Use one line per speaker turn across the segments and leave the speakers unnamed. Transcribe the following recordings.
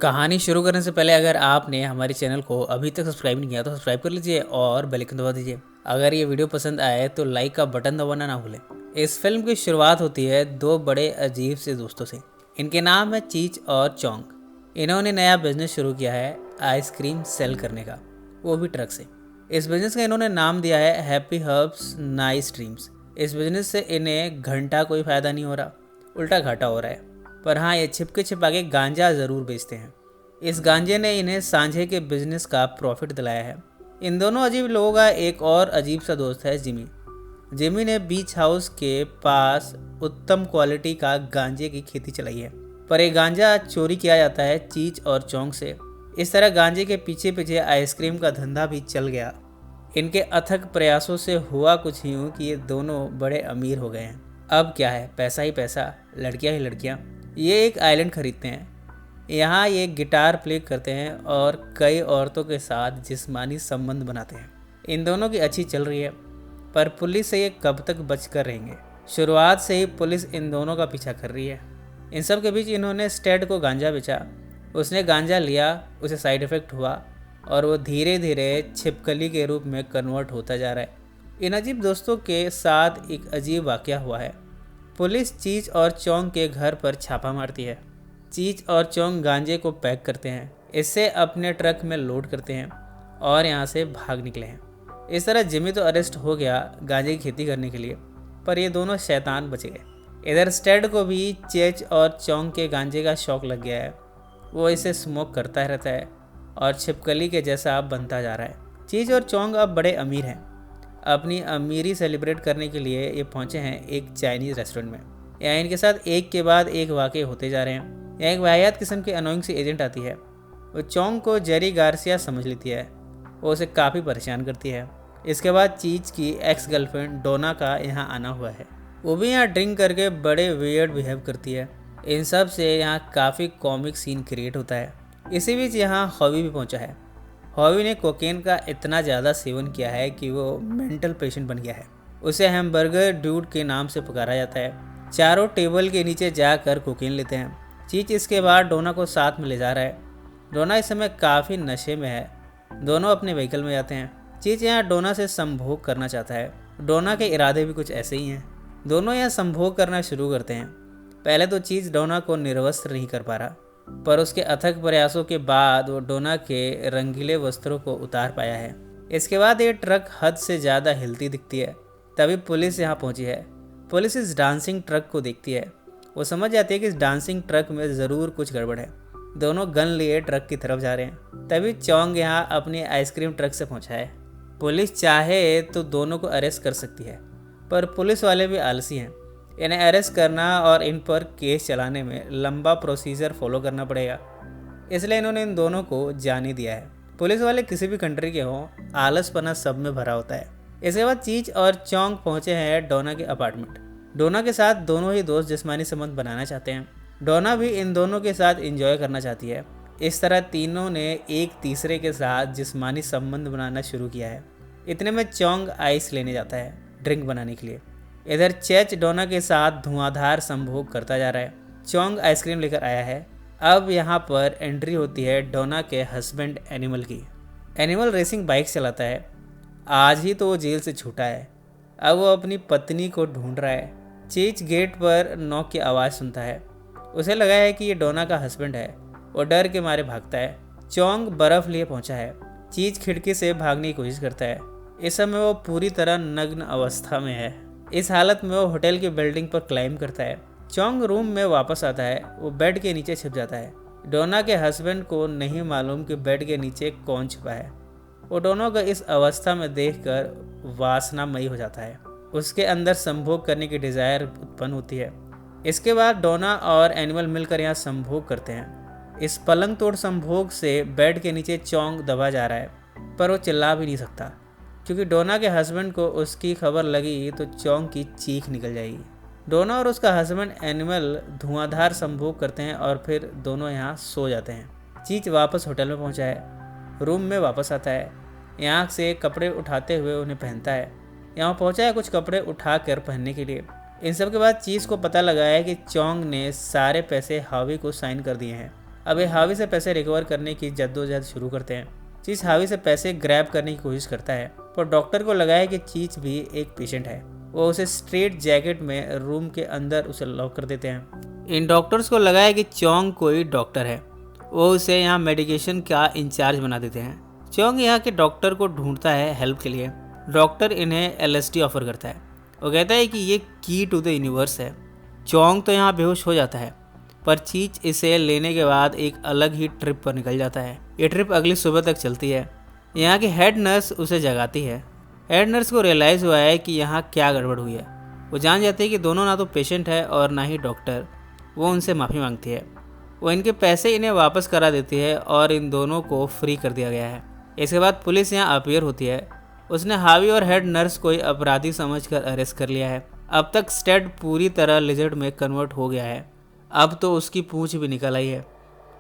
कहानी शुरू करने से पहले अगर आपने हमारे चैनल को अभी तक सब्सक्राइब नहीं किया तो सब्सक्राइब कर लीजिए और बेल आइकन दबा दीजिए। अगर ये वीडियो पसंद आए तो लाइक का बटन दबाना ना भूलें। इस फिल्म की शुरुआत होती है दो बड़े अजीब से दोस्तों से। इनके नाम है चीच और चोंग। इन्होंने नया बिजनेस शुरू किया है आइसक्रीम सेल करने का, वो भी ट्रक से। इस बिज़नेस का इन्होंने नाम दिया है हैप्पी हर्ब्स नाइस ड्रीम्स। इस बिज़नेस से इन्हें घंटा कोई फ़ायदा नहीं हो रहा, उल्टा घाटा हो रहा है। पर हाँ, ये छिपके छिपा के गांजा ज़रूर बेचते हैं। इस गांजे ने इन्हें सांझे के बिजनेस का प्रॉफिट दिलाया है। इन दोनों अजीब लोगों का एक और अजीब सा दोस्त है जिमी। जिमी ने बीच हाउस के पास उत्तम क्वालिटी का गांजे की खेती चलाई है, पर ये गांजा चोरी किया जाता है चीच और चौंग से। इस तरह गांजे के पीछे पीछे आइसक्रीम का धंधा भी चल गया। इनके अथक प्रयासों से हुआ कुछ यूँ कि ये दोनों बड़े अमीर हो गए हैं। अब क्या है, पैसा ही पैसा, लड़कियां ही लड़कियां। ये एक आइलैंड खरीदते हैं, यहाँ ये गिटार प्ले करते हैं और कई औरतों के साथ जिस्मानी संबंध बनाते हैं। इन दोनों की अच्छी चल रही है, पर पुलिस से ये कब तक बच कर रहेंगे। शुरुआत से ही पुलिस इन दोनों का पीछा कर रही है। इन सब के बीच इन्होंने स्टेड को गांजा बेचा। उसने गांजा लिया, उसे साइड इफ़ेक्ट हुआ और वो धीरे धीरे छिपकली के रूप में कन्वर्ट होता जा रहा है। इन अजीब दोस्तों के साथ एक अजीब वाक़या हुआ है। पुलिस चीच और चौंग के घर पर छापा मारती है। चीच और चोंग गांजे को पैक करते हैं, इससे अपने ट्रक में लोड करते हैं और यहाँ से भाग निकले हैं। इस तरह जिमी तो अरेस्ट हो गया गांजे की खेती करने के लिए, पर ये दोनों शैतान बच गए। इधर स्टेड को भी चेच और चोंग के गांजे का शौक लग गया है। वो इसे स्मोक करता रहता है और छिपकली के जैसा अब बनता जा रहा है। चीच और चोंग अब बड़े अमीर हैं। अपनी अमीरी सेलिब्रेट करने के लिए ये पहुँचे हैं एक चाइनीज़ रेस्टोरेंट में। यहाँ इनके साथ एक के बाद एक वाक़ये होते जा रहे हैं। यहाँ एक वाहियात किस्म की अनोइंग सी एजेंट आती है। वो चोंग को जेरी गार्सिया समझ लेती है। वो उसे काफ़ी परेशान करती है। इसके बाद चीच की एक्स गर्लफ्रेंड डोना का यहाँ आना हुआ है। वो भी यहाँ ड्रिंक करके बड़े वियर्ड बिहेव करती है। इन सब से यहाँ काफ़ी कॉमिक सीन क्रिएट होता है। इसी बीच यहाँ हॉवी भी पहुँचा है। हॉवी ने कोकेन का इतना ज़्यादा सेवन किया है कि वो मेंटल पेशेंट बन गया है। उसे हैमबर्गर ड्यूड के नाम से पुकारा जाता है। चारों टेबल के नीचे जाकर कोकेन लेते हैं। चीच इसके बाद डोना को साथ में ले जा रहा है। डोना इस समय काफ़ी नशे में है। दोनों अपने व्हीकल में जाते हैं। चीच यहाँ डोना से संभोग करना चाहता है। डोना के इरादे भी कुछ ऐसे ही हैं। दोनों यहाँ संभोग करना शुरू करते हैं। पहले तो चीच डोना को निर्वस्त्र नहीं कर पा रहा, पर उसके अथक प्रयासों के बाद वो डोना के रंगीले वस्त्रों को उतार पाया है। इसके बाद ये ट्रक हद से ज़्यादा हिलती दिखती है। तभी पुलिस यहाँ पहुँची है। पुलिस इस डांसिंग ट्रक को देखती है। वो समझ जाती है कि इस डांसिंग ट्रक में ज़रूर कुछ गड़बड़ है। दोनों गन लिए ट्रक की तरफ जा रहे हैं। तभी चोंग यहाँ अपनी आइसक्रीम ट्रक से पहुँचा है। पुलिस चाहे तो दोनों को अरेस्ट कर सकती है, पर पुलिस वाले भी आलसी हैं। इन्हें अरेस्ट करना और इन पर केस चलाने में लंबा प्रोसीजर फॉलो करना पड़ेगा, इसलिए इन्होंने इन दोनों को जाने दिया है। पुलिस वाले किसी भी कंट्री के हों, आलसपना सब में भरा होता है। इसके बाद चीच और चोंग पहुँचे हैं डोना के अपार्टमेंट। डोना के साथ दोनों ही दोस्त जिस्मानी संबंध बनाना चाहते हैं। डोना भी इन दोनों के साथ एंजॉय करना चाहती है। इस तरह तीनों ने एक तीसरे के साथ जिस्मानी संबंध बनाना शुरू किया है। इतने में चोंग आइस लेने जाता है ड्रिंक बनाने के लिए। इधर चेच डोना के साथ धुआंधार संभोग करता जा रहा है। चोंग आइसक्रीम लेकर आया है। अब यहाँ पर एंट्री होती है डोना के हस्बैंड एनिमल की। एनिमल रेसिंग बाइक चलाता है। आज ही तो वो जेल से छूटा है। अब वो अपनी पत्नी को ढूंढ रहा है। चीच गेट पर नॉक की आवाज़ सुनता है। उसे लगा है कि ये डोना का हस्बैंड है। वो डर के मारे भागता है। चोंग बर्फ़ लिए पहुंचा है। चीच खिड़की से भागने की कोशिश करता है। इस समय वो पूरी तरह नग्न अवस्था में है। इस हालत में वो होटल की बिल्डिंग पर क्लाइम करता है। चोंग रूम में वापस आता है। वो बेड के नीचे छिप जाता है। डोना के हस्बैंड को नहीं मालूम कि बेड के नीचे कौन छुपा है। वो दोनों को इस अवस्था में देखकर वासनामयी हो जाता है। उसके अंदर संभोग करने की डिज़ायर उत्पन्न होती है। इसके बाद डोना और एनिमल मिलकर यहाँ संभोग करते हैं। इस पलंग तोड़ संभोग से बेड के नीचे चोंग दबा जा रहा है, पर वो चिल्ला भी नहीं सकता, क्योंकि डोना के हस्बैंड को उसकी खबर लगी तो चोंग की चीख निकल जाएगी। डोना और उसका हस्बैंड एनिमल धुआंधार संभोग करते हैं और फिर दोनों यहाँ सो जाते हैं। चीच वापस होटल में पहुँचा है। रूम में वापस आता है। यहाँ से कपड़े उठाते हुए उन्हें पहनता है। यहाँ पहुँचा है कुछ कपड़े उठा कर पहनने के लिए। इन सब के बाद चीज़ को पता लगा है कि चोंग ने सारे पैसे हावी को साइन कर दिए हैं। अब ये हावी से पैसे रिकवर करने की जद्दोजहद शुरू करते हैं। चीज हावी से पैसे ग्रैब करने की कोशिश करता है, पर डॉक्टर को लगा है कि चीज भी एक पेशेंट है। वो उसे स्ट्रेट जैकेट में रूम के अंदर उसे लॉक कर देते हैं। इन डॉक्टर्स को लगा है कि चोंग कोई डॉक्टर है। वो उसे यहाँ मेडिकेशन का इंचार्ज बना देते हैं। चोंग यहाँ के डॉक्टर को ढूंढता है हेल्प के लिए। डॉक्टर इन्हें LSD ऑफर करता है। वो कहता है कि ये की टू द यूनिवर्स है। चोंग तो यहाँ बेहोश हो जाता है, पर चीज इसे लेने के बाद एक अलग ही ट्रिप पर निकल जाता है। ये ट्रिप अगली सुबह तक चलती है। यहाँ की हेड नर्स उसे जगाती है। हेड नर्स को रियलाइज़ हुआ है कि यहाँ क्या गड़बड़ हुई है। वो जान जाती है कि दोनों ना तो पेशेंट है और ना ही डॉक्टर। वो उनसे माफ़ी मांगती है। वो इनके पैसे इन्हें वापस करा देती है और इन दोनों को फ्री कर दिया गया है। इसके बाद पुलिस यहाँ अपीयर होती है। उसने हावी और हेड नर्स को अपराधी समझकर अरेस्ट कर लिया है। अब तक स्टेड पूरी तरह लिजर्ड में कन्वर्ट हो गया है। अब तो उसकी पूंछ भी निकल आई है।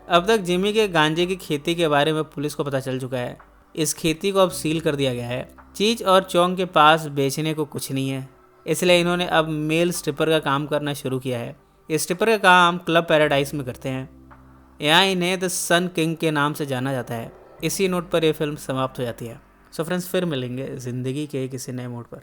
अब तक जिमी के गांजे की खेती के बारे में पुलिस को पता चल चुका है। इस खेती को अब सील कर दिया गया है। चीज और चोंग के पास बेचने को कुछ नहीं है, इसलिए इन्होंने अब मेल स्ट्रिपर का काम करना शुरू किया है। ये स्ट्रिपर का काम क्लब पैराडाइज में करते हैं। यहाँ इन्हें द सन किंग के नाम से जाना जाता है। इसी नोट पर यह फिल्म समाप्त हो जाती है। सो फ्रेंड्स, फिर मिलेंगे ज़िंदगी के किसी नए मोड़ पर।